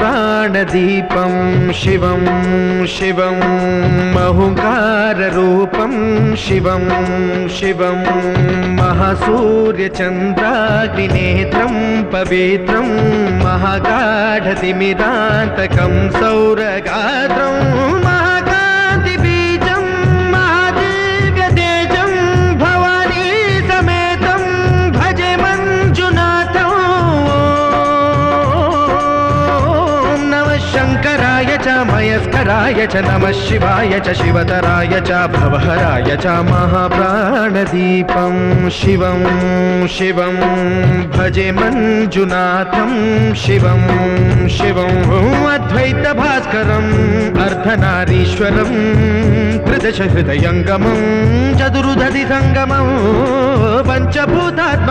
महाप्राणदीपं शिवं शिवं महुकाररूपं शिवं शिवं महासूर्यचन्द्राग्निनेत्रं पवित्रं महागाढतिमिरान्तकं सौरगात्रं महाकान्तिबीजं महादिव्यतेजं भवानी समेतं भजे मञ्जुनाथं। शङ्कराय च मयस्कराय च नमः शिवाय च शिवतराय च भवहराय च महाप्राणदीपं शिवं शिवं भजे मञ्जुनाथं शिवं शिवं अद्वैतभास्करम् अर्धनारीश्वरं त्रिदशहृदयङ्गमं चतुर्दधिसङ्गमं पञ्चभूतात्मकम्